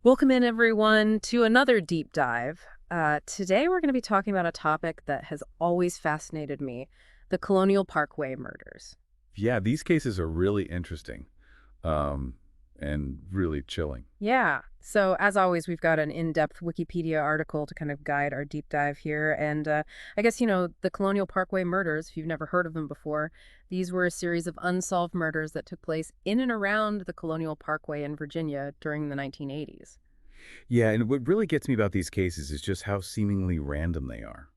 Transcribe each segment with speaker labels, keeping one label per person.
Speaker 1: Welcome in, everyone, to another deep dive. Today, we're going to be talking about a topic that has always fascinated me, the Colonial Parkway murders.
Speaker 2: Yeah, these cases are really interesting, um, and really chilling.
Speaker 1: Yeah. So, as always, we've got an in-depth Wikipedia article to kind of guide our deep dive here. And I guess, the Colonial Parkway murders, if you've never heard of them before, these were a series of unsolved murders that took place in and around the Colonial Parkway in Virginia during the 1980s.
Speaker 2: Yeah, and what really gets me about these cases is just how seemingly random they are.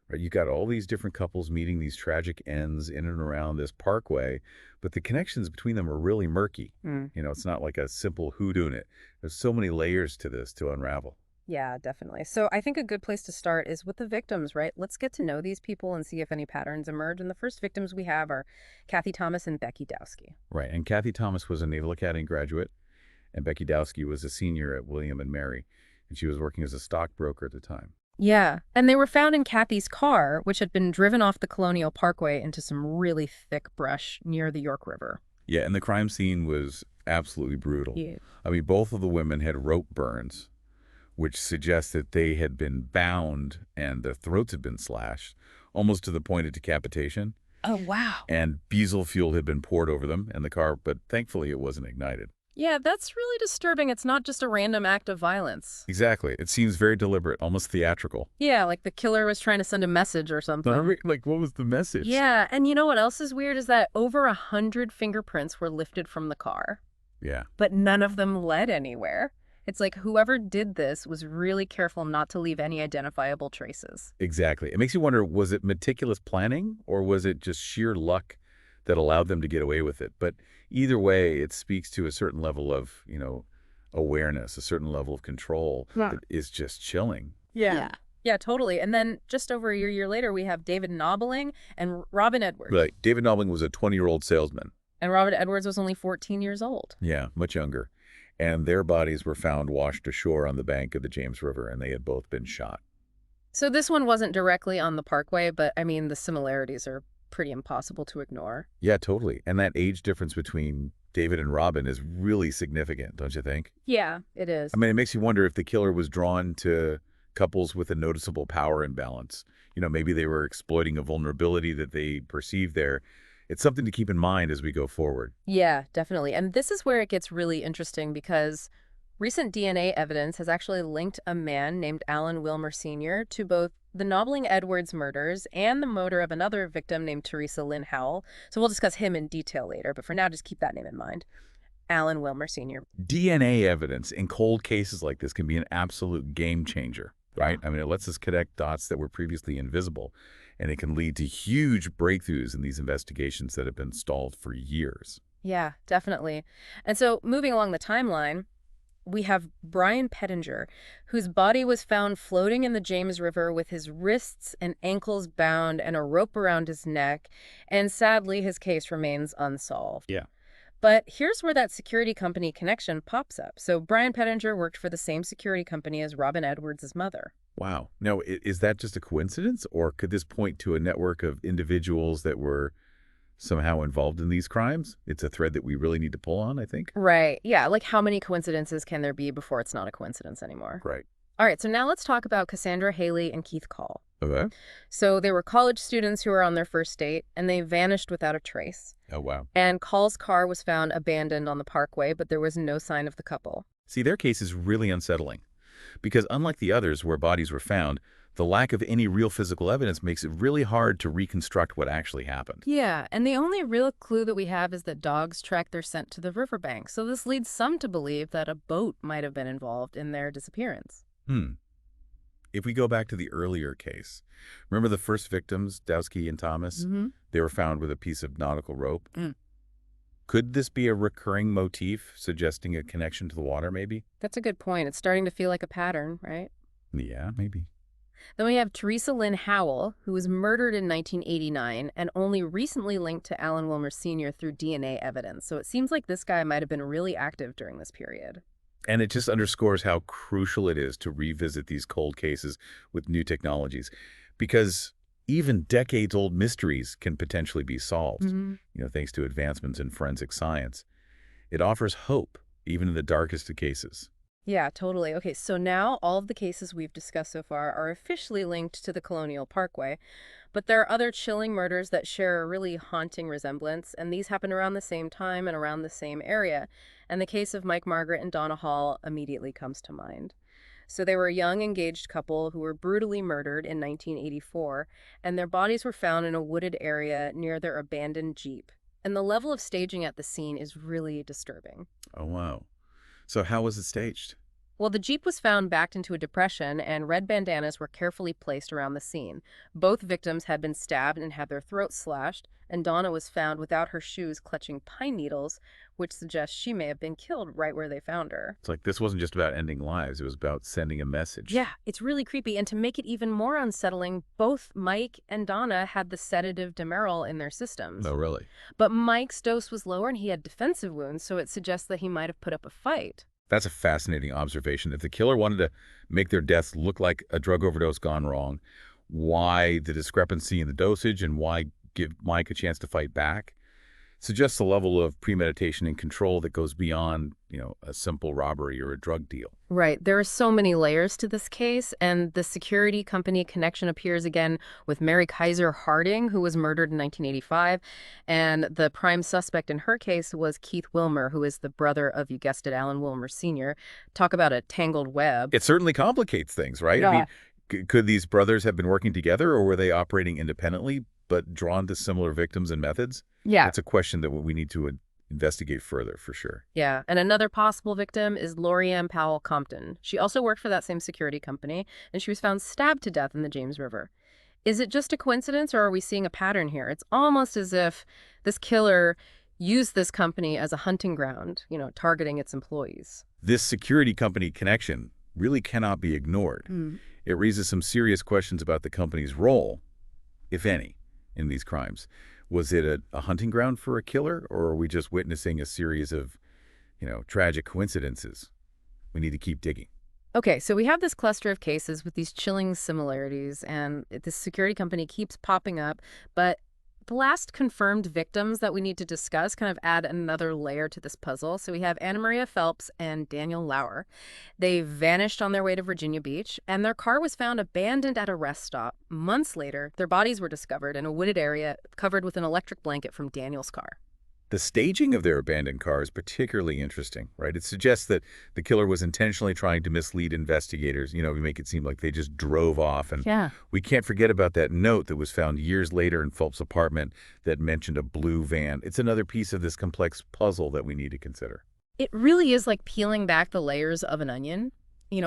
Speaker 2: Right? You've got all these different couples meeting these tragic ends in and around this parkway, but the connections between them are really murky. It's not like a simple whodunit. There's so many layers to this to unravel.
Speaker 1: Yeah, definitely. So I think a good place to start is with the victims, right? Let's get to know these people and see if any patterns emerge. And the first victims we have are Kathy Thomas and Becky Dowski.
Speaker 2: Right, and Kathy Thomas was a Naval Academy graduate, and Becky Dowski was a senior at William and Mary, and she was working as a stockbroker at the time.
Speaker 1: Yeah, and they were found in Kathy's car, which had been driven off the Colonial Parkway into some really thick brush near the York River.
Speaker 2: Yeah, and the crime scene was absolutely brutal.
Speaker 1: Yeah.
Speaker 2: I mean, both of the women had rope burns, which suggests that they had been bound and their throats had been slashed, almost to the point of decapitation.
Speaker 1: Oh, wow.
Speaker 2: And diesel fuel had been poured over them and the car, but thankfully it wasn't ignited.
Speaker 1: Yeah, that's really disturbing. It's not just a random act of violence.
Speaker 2: Exactly. It seems very deliberate, almost theatrical.
Speaker 1: Yeah, like the killer was trying to send a message or something.
Speaker 2: Like, what was the message?
Speaker 1: Yeah, and you know what else is weird is that over 100 fingerprints were lifted from the car,
Speaker 2: Yeah.
Speaker 1: but none of them led anywhere. It's like whoever did this was really careful not to leave any identifiable traces.
Speaker 2: Exactly. It makes you wonder, was it meticulous planning or was it just sheer luck that allowed them to get away with it? But either way, it speaks to a certain level of, awareness, a certain level of control
Speaker 1: Yeah.
Speaker 2: that is just chilling.
Speaker 1: Yeah. Yeah, totally. And then just over a year later, we have David Nobbling and Robin Edwards.
Speaker 2: Right. David Nobbling was a 20-year-old salesman.
Speaker 1: And Robin Edwards was only 14 years old.
Speaker 2: Yeah, much younger. And their bodies were found washed ashore on the bank of the James River, and they had both been shot.
Speaker 1: So this one wasn't directly on the parkway, but I mean, the similarities are pretty impossible to ignore.
Speaker 2: Yeah, totally. And that age difference between David and Robin is really significant, don't you think?
Speaker 1: Yeah, it is.
Speaker 2: I mean, it makes you wonder if the killer was drawn to couples with a noticeable power imbalance. Maybe they were exploiting a vulnerability that they perceived there. It's something to keep in mind as we go forward.
Speaker 1: Yeah, definitely. And this is where it gets really interesting because recent DNA evidence has actually linked a man named Alan Wilmer Sr. to both the Nobbling Edwards murders and the murder of another victim named Teresa Lynn Howell. So we'll discuss him in detail later, but for now, just keep that name in mind. Alan Wilmer Sr.
Speaker 2: DNA evidence in cold cases like this can be an absolute game changer, right? I mean, it lets us connect dots that were previously invisible, and it can lead to huge breakthroughs in these investigations that have been stalled for years.
Speaker 1: Yeah, definitely. And so moving along the timeline, we have Brian Pettinger, whose body was found floating in the James River with his wrists and ankles bound and a rope around his neck, and sadly, his case remains unsolved.
Speaker 2: Yeah.
Speaker 1: But here's where that security company connection pops up. So Brian Pettinger worked for the same security company as Robin Edwards' mother.
Speaker 2: Wow. Now, is that just a coincidence, or could this point to a network of individuals that were somehow involved in these crimes? It's a thread that we really need to pull on, I think.
Speaker 1: Right. Yeah, like how many coincidences can there be before it's not a coincidence anymore?
Speaker 2: Right.
Speaker 1: All right, so now let's talk about Cassandra Haley and Keith Call.
Speaker 2: Okay.
Speaker 1: So they were college students who were on their first date, and they vanished without a trace.
Speaker 2: Oh, wow.
Speaker 1: And Call's car was found abandoned on the parkway, but there was no sign of the couple.
Speaker 2: See, their case is really unsettling because unlike the others where bodies were found, the lack of any real physical evidence makes it really hard to reconstruct what actually happened.
Speaker 1: Yeah, and the only real clue that we have is that dogs track their scent to the riverbank, so this leads some to believe that a boat might have been involved in their disappearance.
Speaker 2: If we go back to the earlier case, remember the first victims, Dowski and Thomas?
Speaker 1: Mm-hmm.
Speaker 2: They were found with a piece of nautical rope.
Speaker 1: Mm.
Speaker 2: Could this be a recurring motif suggesting a connection to the water, maybe?
Speaker 1: That's a good point. It's starting to feel like a pattern, right?
Speaker 2: Yeah, maybe.
Speaker 1: Then we have Teresa Lynn Howell, who was murdered in 1989 and only recently linked to Alan Wilmer Sr. through DNA evidence. So it seems like this guy might have been really active during this period.
Speaker 2: And it just underscores how crucial it is to revisit these cold cases with new technologies, because even decades-old mysteries can potentially be solved, thanks to advancements in forensic science. It offers hope, even in the darkest of cases.
Speaker 1: Yeah, totally. Okay, so now all of the cases we've discussed so far are officially linked to the Colonial Parkway, but there are other chilling murders that share a really haunting resemblance, and these happen around the same time and around the same area. And the case of Mike Margaret and Donna Hall immediately comes to mind. So they were a young engaged couple who were brutally murdered in 1984, and their bodies were found in a wooded area near their abandoned Jeep. And the level of staging at the scene is really disturbing.
Speaker 2: Oh, wow. So how was it staged?
Speaker 1: Well, the Jeep was found backed into a depression, and red bandanas were carefully placed around the scene. Both victims had been stabbed and had their throats slashed, and Donna was found without her shoes clutching pine needles, which suggests she may have been killed right where they found her.
Speaker 2: It's like this wasn't just about ending lives, it was about sending a message.
Speaker 1: Yeah, it's really creepy. And to make it even more unsettling, both Mike and Donna had the sedative Demerol in their systems.
Speaker 2: Oh, really?
Speaker 1: But Mike's dose was lower and he had defensive wounds, so it suggests that he might have put up a fight.
Speaker 2: That's a fascinating observation. If the killer wanted to make their deaths look like a drug overdose gone wrong, why the discrepancy in the dosage and why give Mike a chance to fight back suggests a level of premeditation and control that goes beyond, a simple robbery or a drug deal.
Speaker 1: Right. There are so many layers to this case, and the security company connection appears again with Mary Kaiser Harding, who was murdered in 1985. And the prime suspect in her case was Keith Wilmer, who is the brother of, you guessed it, Alan Wilmer Sr. Talk about a tangled web.
Speaker 2: It certainly complicates things, right? I
Speaker 1: Yeah.
Speaker 2: mean, could these brothers have been working together or were they operating independently but drawn to similar victims and methods?
Speaker 1: Yeah.
Speaker 2: That's a question that we need to investigate further for sure.
Speaker 1: Yeah, and another possible victim is Lori Ann Powell Compton. She also worked for that same security company, and she was found stabbed to death in the James River. Is it just a coincidence, or are we seeing a pattern here? It's almost as if this killer used this company as a hunting ground, targeting its employees.
Speaker 2: This security company connection really cannot be ignored. It raises some serious questions about the company's role, if any, in these crimes. Was it a hunting ground for a killer, or are we just witnessing a series of, tragic coincidences? We need to keep digging.
Speaker 1: Okay, so we have this cluster of cases with these chilling similarities, and this security company keeps popping up, but the last confirmed victims that we need to discuss kind of add another layer to this puzzle. So we have Anna Maria Phelps and Daniel Lauer. They vanished on their way to Virginia Beach, and their car was found abandoned at a rest stop. Months later, their bodies were discovered in a wooded area covered with an electric blanket from Daniel's car.
Speaker 2: The staging of their abandoned car is particularly interesting, right? It suggests that the killer was intentionally trying to mislead investigators. We make it seem like they just drove off. And
Speaker 1: Yeah.
Speaker 2: we can't forget about that note that was found years later in Phelps' apartment that mentioned a blue van. It's another piece of this complex puzzle that we need to consider.
Speaker 1: It really is like peeling back the layers of an onion.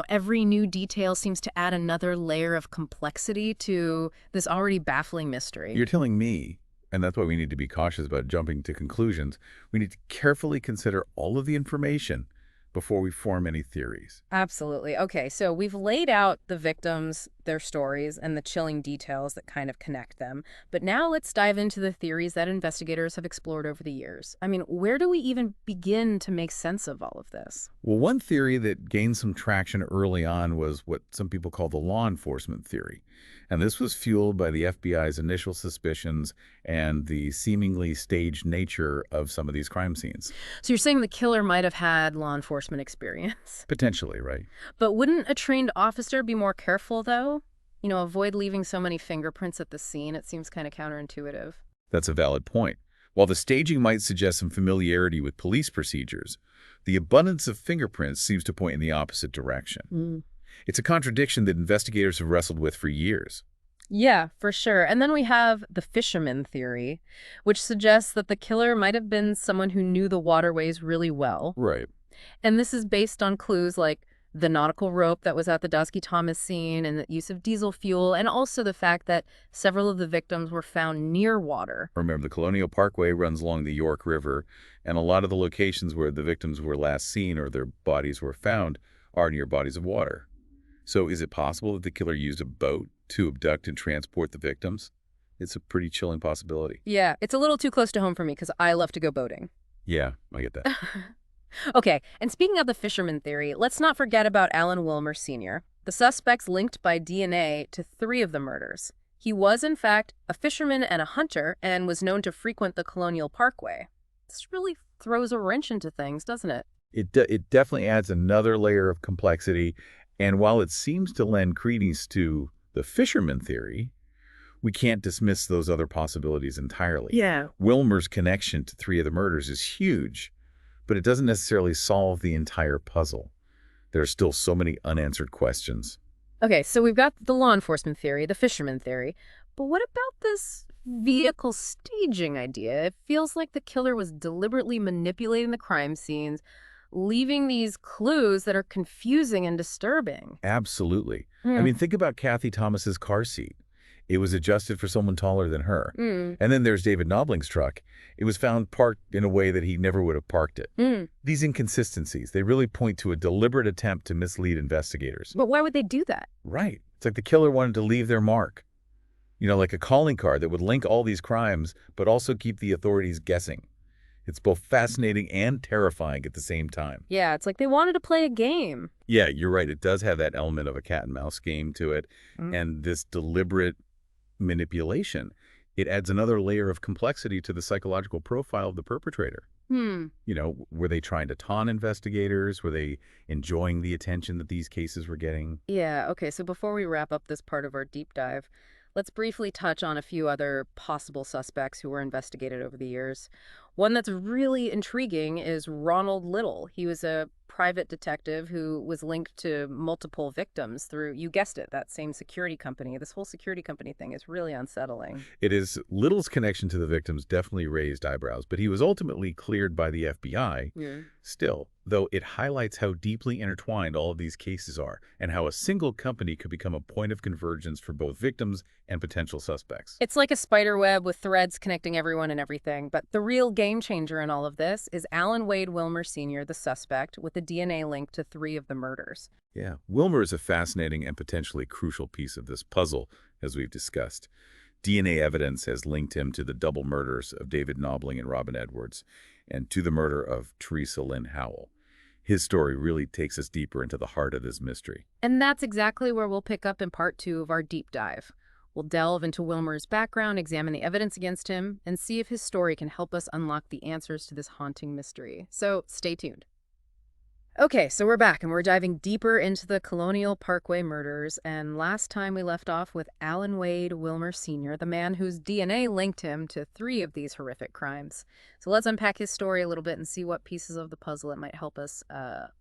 Speaker 1: Every new detail seems to add another layer of complexity to this already baffling mystery.
Speaker 2: You're telling me, and that's why we need to be cautious about jumping to conclusions, we need to carefully consider all of the information before we form any theories.
Speaker 1: Absolutely. Okay, so we've laid out the victims, their stories, and the chilling details that kind of connect them. But now let's dive into the theories that investigators have explored over the years. I mean, where do we even begin to make sense of all of this?
Speaker 2: Well, one theory that gained some traction early on was what some people call the law enforcement theory. And this was fueled by the FBI's initial suspicions and the seemingly staged nature of some of these crime scenes.
Speaker 1: So you're saying the killer might have had law enforcement experience.
Speaker 2: Potentially, right?
Speaker 1: But wouldn't a trained officer be more careful, though? Avoid leaving so many fingerprints at the scene. It seems kind of counterintuitive.
Speaker 2: That's a valid point. While the staging might suggest some familiarity with police procedures, the abundance of fingerprints seems to point in the opposite direction. It's a contradiction that investigators have wrestled with for years.
Speaker 1: Yeah, for sure. And then we have the fisherman theory, which suggests that the killer might have been someone who knew the waterways really well.
Speaker 2: Right.
Speaker 1: And this is based on clues like the nautical rope that was at the Dusky Thomas scene and the use of diesel fuel, and also the fact that several of the victims were found near water.
Speaker 2: Remember, the Colonial Parkway runs along the York River, and a lot of the locations where the victims were last seen or their bodies were found are near bodies of water. So is it possible that the killer used a boat to abduct and transport the victims? It's a pretty chilling possibility.
Speaker 1: Yeah, it's a little too close to home for me because I love to go boating.
Speaker 2: Yeah, I get that.
Speaker 1: Okay, and speaking of the fisherman theory, let's not forget about Alan Wilmer Sr., the suspect's linked by DNA to 3 of the murders. He was, in fact, a fisherman and a hunter and was known to frequent the Colonial Parkway. This really throws a wrench into things, doesn't it?
Speaker 2: It definitely adds another layer of complexity, and while it seems to lend credence to the fisherman theory, we can't dismiss those other possibilities entirely.
Speaker 1: Yeah.
Speaker 2: Wilmer's connection to three of the murders is huge, but it doesn't necessarily solve the entire puzzle. There are still so many unanswered questions.
Speaker 1: Okay, so we've got the law enforcement theory, the fisherman theory, but what about this vehicle staging idea? It feels like the killer was deliberately manipulating the crime scenes, leaving these clues that are confusing and disturbing.
Speaker 2: Absolutely. I
Speaker 1: Hmm.
Speaker 2: mean, think about Kathy Thomas's car seat. It was adjusted for someone taller than her.
Speaker 1: Hmm.
Speaker 2: And then there's David Nobling's truck. It was found parked in a way that he never would have parked it.
Speaker 1: Hmm.
Speaker 2: These inconsistencies, they really point to a deliberate attempt to mislead investigators.
Speaker 1: But why would they do that?
Speaker 2: Right. It's like the killer wanted to leave their mark. Like a calling card that would link all these crimes, but also keep the authorities guessing. It's both fascinating and terrifying at the same time.
Speaker 1: Yeah, it's like they wanted to play a game.
Speaker 2: Yeah, you're right. It does have that element of a cat and mouse game to it.
Speaker 1: Mm.
Speaker 2: And this deliberate manipulation, it adds another layer of complexity to the psychological profile of the perpetrator.
Speaker 1: Hmm.
Speaker 2: Were they trying to taunt investigators? Were they enjoying the attention that these cases were getting?
Speaker 1: Yeah, okay, so before we wrap up this part of our deep dive, let's briefly touch on a few other possible suspects who were investigated over the years. One that's really intriguing is Ronald Little. He was a private detective who was linked to multiple victims through, you guessed it, that same security company. This whole security company thing is really unsettling.
Speaker 2: It is Little's connection to the victims definitely raised eyebrows, but he was ultimately cleared by the FBI.
Speaker 1: Yeah.
Speaker 2: Still, though, it highlights how deeply intertwined all of these cases are and how a single company could become a point of convergence for both victims and potential suspects.
Speaker 1: It's like a spider web with threads connecting everyone and everything, but the real game changer in all of this is Alan Wade Wilmer Sr., the suspect, with the DNA link to 3 of the murders.
Speaker 2: Yeah, Wilmer is a fascinating and potentially crucial piece of this puzzle, as we've discussed. DNA evidence has linked him to the double murders of David Knobling and Robin Edwards, and to the murder of Teresa Lynn Howell. His story really takes us deeper into the heart of this mystery.
Speaker 1: And that's exactly where we'll pick up in part 2 of our deep dive. We'll delve into Wilmer's background, examine the evidence against him, and see if his story can help us unlock the answers to this haunting mystery. So stay tuned. Okay, so we're back and we're diving deeper into the Colonial Parkway murders. And last time we left off with Alan Wade Wilmer Sr., the man whose DNA linked him to 3 of these horrific crimes. So let's unpack his story a little bit and see what pieces of the puzzle it might help us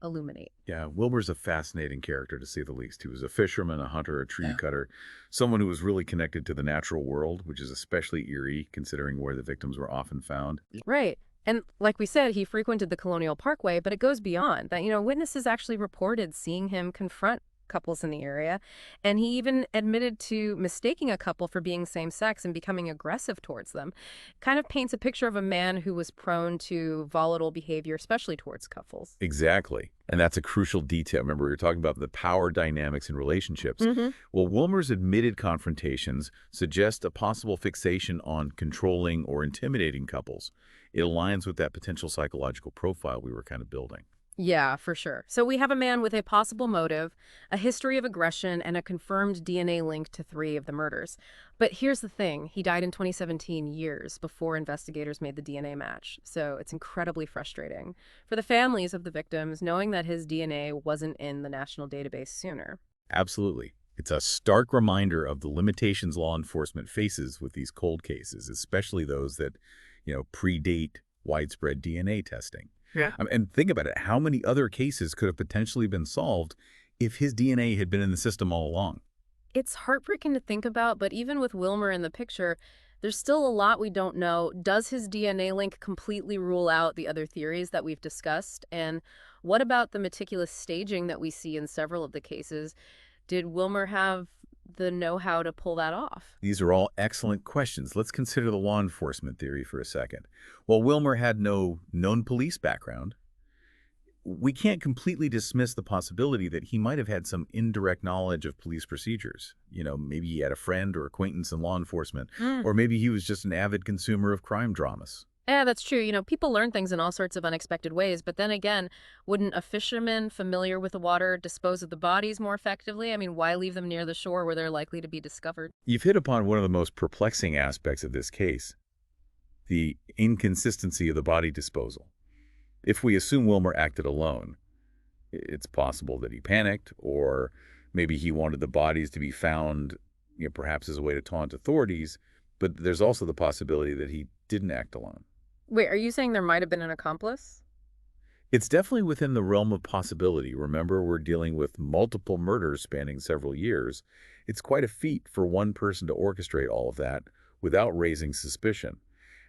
Speaker 1: illuminate.
Speaker 2: Yeah, Wilmer's a fascinating character, to say the least. He was a fisherman, a hunter, a tree cutter, someone who was really connected to the natural world, which is especially eerie, considering where the victims were often found.
Speaker 1: Right. And like we said, he frequented the Colonial Parkway, but it goes beyond that. Witnesses actually reported seeing him confront couples in the area, and he even admitted to mistaking a couple for being same-sex and becoming aggressive towards them. Kind of paints a picture of a man who was prone to volatile behavior, especially towards couples.
Speaker 2: Exactly. And that's a crucial detail. Remember, we were talking about the power dynamics in relationships.
Speaker 1: Mm-hmm.
Speaker 2: Well, Wilmer's admitted confrontations suggest a possible fixation on controlling or intimidating couples. It aligns with that potential psychological profile we were kind of building.
Speaker 1: Yeah, for sure. So we have a man with a possible motive, a history of aggression, and a confirmed DNA link to 3 of the murders. But here's the thing. He died in 2017, years before investigators made the DNA match. So it's incredibly frustrating for the families of the victims knowing that his DNA wasn't in the national database sooner.
Speaker 2: Absolutely. It's a stark reminder of the limitations law enforcement faces with these cold cases, especially those that, predate widespread DNA testing.
Speaker 1: Yeah.
Speaker 2: And think about it. How many other cases could have potentially been solved if his DNA had been in the system all along?
Speaker 1: It's heartbreaking to think about, but even with Wilmer in the picture, there's still a lot we don't know. Does his DNA link completely rule out the other theories that we've discussed? And what about the meticulous staging that we see in several of the cases? Did Wilmer have the know-how to pull that off?
Speaker 2: These are all excellent questions. Let's consider the law enforcement theory for a second. While Wilmer had no known police background, we can't completely dismiss the possibility that he might have had some indirect knowledge of police procedures. Maybe he had a friend or acquaintance in law enforcement, or maybe he was just an avid consumer of crime dramas.
Speaker 1: Yeah, that's true. People learn things in all sorts of unexpected ways. But then again, wouldn't a fisherman familiar with the water dispose of the bodies more effectively? I mean, why leave them near the shore where they're likely to be discovered?
Speaker 2: You've hit upon one of the most perplexing aspects of this case, the inconsistency of the body disposal. If we assume Wilmer acted alone, it's possible that he panicked, or maybe he wanted the bodies to be found, perhaps as a way to taunt authorities, but there's also the possibility that he didn't act alone.
Speaker 1: Wait, are you saying there might have been an accomplice?
Speaker 2: It's definitely within the realm of possibility. Remember, we're dealing with multiple murders spanning several years. It's quite a feat for one person to orchestrate all of that without raising suspicion.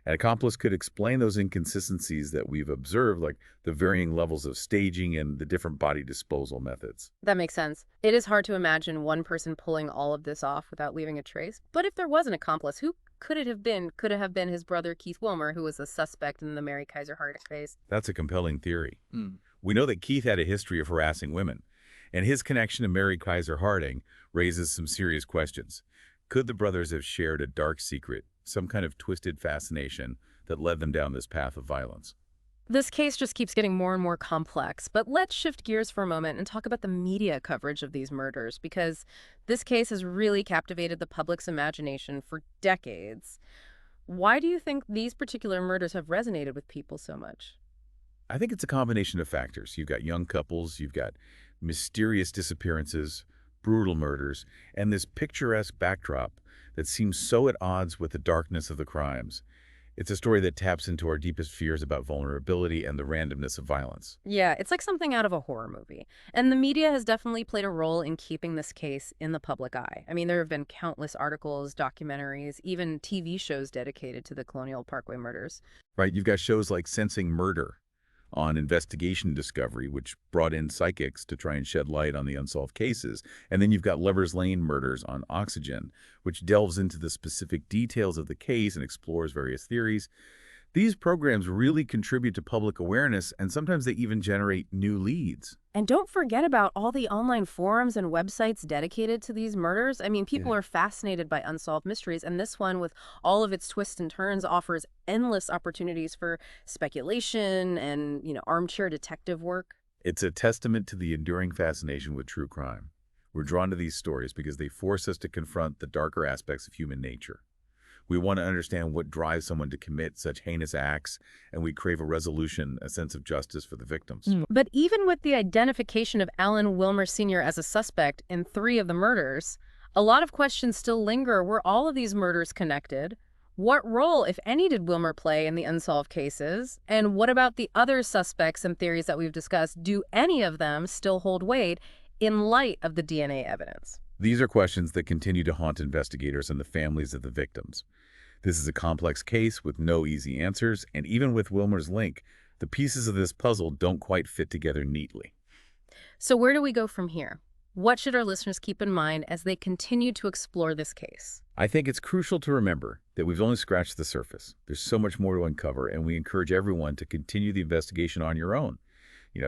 Speaker 2: An accomplice could explain those inconsistencies that we've observed, like the varying levels of staging and the different body disposal methods.
Speaker 1: That makes sense. It is hard to imagine one person pulling all of this off without leaving a trace. But if there was an accomplice, who could it have been? Could it have been his brother Keith Wilmer, who was a suspect in the Mary Kaiser Harding case?
Speaker 2: That's a compelling theory.
Speaker 3: Mm.
Speaker 2: We know that Keith had a history of harassing women, and his connection to Mary Kaiser Harding raises some serious questions. Could the brothers have shared a dark secret, some kind of twisted fascination that led them down this path of violence?
Speaker 1: This case just keeps getting more and more complex, but let's shift gears for a moment and talk about the media coverage of these murders, because this case has really captivated the public's imagination for decades. Why do you think these particular murders have resonated with people so much?
Speaker 2: I think it's a combination of factors. You've got young couples, you've got mysterious disappearances, brutal murders, and this picturesque backdrop that seems so at odds with the darkness of the crimes. It's a story that taps into our deepest fears about vulnerability and the randomness of violence.
Speaker 1: Yeah, it's like something out of a horror movie. And the media has definitely played a role in keeping this case in the public eye. I mean, there have been countless articles, documentaries, even TV shows dedicated to the Colonial Parkway murders.
Speaker 2: Right? You've got shows like Sensing Murder on Investigation Discovery, which brought in psychics to try and shed light on the unsolved cases. And then you've got Lover's Lane Murders on Oxygen, which delves into the specific details of the case and explores various theories. These programs really contribute to public awareness, and sometimes they even generate new leads.
Speaker 1: And don't forget about all the online forums and websites dedicated to these murders. I mean, people
Speaker 2: Yeah.
Speaker 1: are fascinated by unsolved mysteries, and this one, with all of its twists and turns, offers endless opportunities for speculation and, armchair detective work.
Speaker 2: It's a testament to the enduring fascination with true crime. We're drawn to these stories because they force us to confront the darker aspects of human nature. We want to understand what drives someone to commit such heinous acts, and we crave a resolution, a sense of justice for the victims.
Speaker 1: But even with the identification of Alan Wilmer Sr. as a suspect in 3 of the murders, a lot of questions still linger. Were all of these murders connected? What role, if any, did Wilmer play in the unsolved cases? And what about the other suspects and theories that we've discussed? Do any of them still hold weight in light of the DNA evidence?
Speaker 2: These are questions that continue to haunt investigators and the families of the victims. This is a complex case with no easy answers, and even with Wilmer's link, the pieces of this puzzle don't quite fit together neatly.
Speaker 1: So where do we go from here? What should our listeners keep in mind as they continue to explore this case?
Speaker 2: I think it's crucial to remember that we've only scratched the surface. There's so much more to uncover, and we encourage everyone to continue the investigation on your own.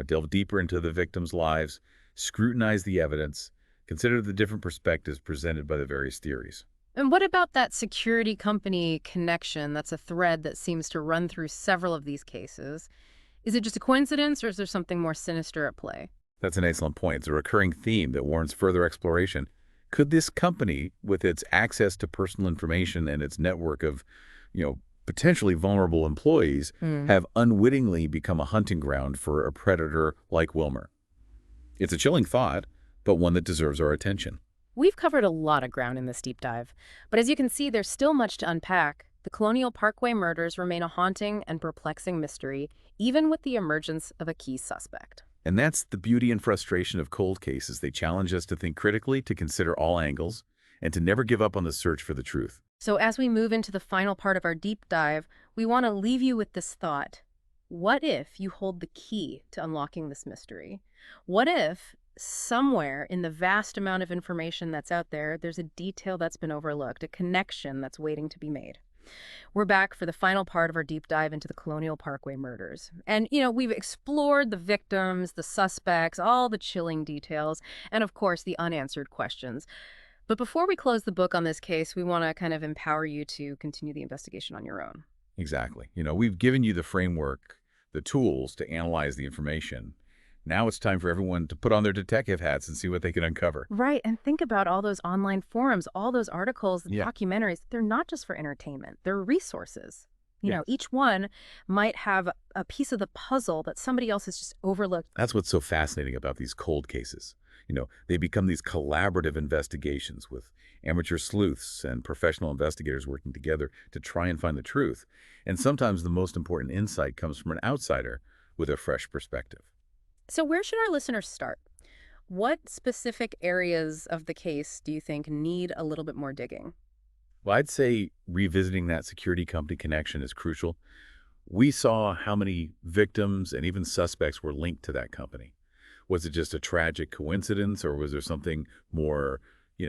Speaker 2: Delve deeper into the victims' lives, scrutinize the evidence, consider the different perspectives presented by the various theories.
Speaker 1: And what about that security company connection? That's a thread that seems to run through several of these cases. Is it just a coincidence, or is there something more sinister at play?
Speaker 2: That's an excellent point. It's a recurring theme that warrants further exploration. Could this company, with its access to personal information and its network of, potentially vulnerable employees, have unwittingly become a hunting ground for a predator like Wilmer? It's a chilling thought, but one that deserves our attention.
Speaker 1: We've covered a lot of ground in this deep dive, but as you can see, there's still much to unpack. The Colonial Parkway murders remain a haunting and perplexing mystery, even with the emergence of a key suspect.
Speaker 2: And that's the beauty and frustration of cold cases. They challenge us to think critically, to consider all angles, and to never give up on the search for the truth.
Speaker 1: So as we move into the final part of our deep dive, we want to leave you with this thought. What if you hold the key to unlocking this mystery? What if somewhere in the vast amount of information that's out there, there's a detail that's been overlooked, a connection that's waiting to be made? We're back for the final part of our deep dive into the Colonial Parkway murders. And, we've explored the victims, the suspects, all the chilling details, and of course, the unanswered questions. But before we close the book on this case, we want to kind of empower you to continue the investigation on your own.
Speaker 2: Exactly. We've given you the framework, the tools to analyze the information. Now it's time for everyone to put on their detective hats and see what they can uncover.
Speaker 1: Right, and think about all those online forums, all those articles, the
Speaker 2: Yeah.
Speaker 1: documentaries. They're not just for entertainment. They're resources.
Speaker 2: Yeah.
Speaker 1: Each one might have a piece of the puzzle that somebody else has just overlooked.
Speaker 2: That's what's so fascinating about these cold cases. They become these collaborative investigations with amateur sleuths and professional investigators working together to try and find the truth. And sometimes the most important insight comes from an outsider with a fresh perspective.
Speaker 1: So where should our listeners start? What specific areas of the case do you think need a little bit more digging?
Speaker 2: Well, I'd say revisiting that security company connection is crucial. We saw how many victims and even suspects were linked to that company. Was it just a tragic coincidence, or was there something more,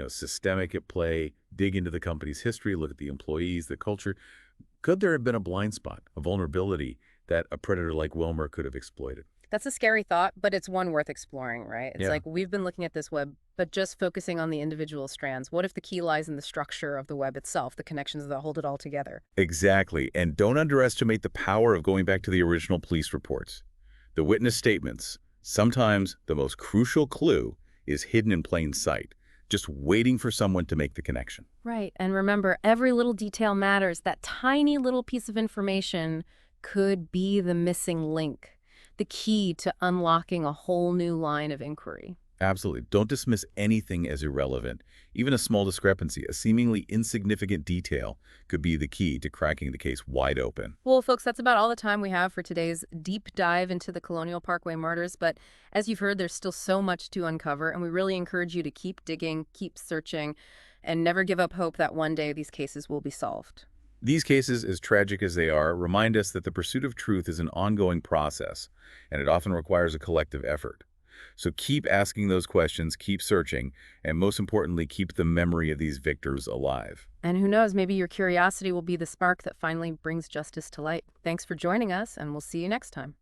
Speaker 2: systemic at play? Dig into the company's history, look at the employees, the culture. Could there have been a blind spot, a vulnerability that a predator like Wilmer could have exploited?
Speaker 1: That's a scary thought, but it's one worth exploring, right? It's
Speaker 2: Yeah,
Speaker 1: like we've been looking at this web, but just focusing on the individual strands. What if the key lies in the structure of the web itself, the connections that hold it all together?
Speaker 2: exactly. And don't underestimate the power of going back to the original police reports. The witness statements. Sometimes the most crucial clue is hidden in plain sight, just waiting for someone to make the connection.
Speaker 1: Right. And remember, every little detail matters. That tiny little piece of information could be the missing link, the key to unlocking a whole new line of inquiry.
Speaker 2: Absolutely. Don't dismiss anything as irrelevant. Even a small discrepancy, a seemingly insignificant detail, could be the key to cracking the case wide open.
Speaker 1: Well, folks, that's about all the time we have for today's deep dive into the Colonial Parkway murders. But as you've heard, there's still so much to uncover, and we really encourage you to keep digging, keep searching, and never give up hope that one day these cases will be solved.
Speaker 2: These cases, as tragic as they are, remind us that the pursuit of truth is an ongoing process, and it often requires a collective effort. So keep asking those questions, keep searching, and most importantly, keep the memory of these victors alive.
Speaker 1: And who knows, maybe your curiosity will be the spark that finally brings justice to light. Thanks for joining us, and we'll see you next time.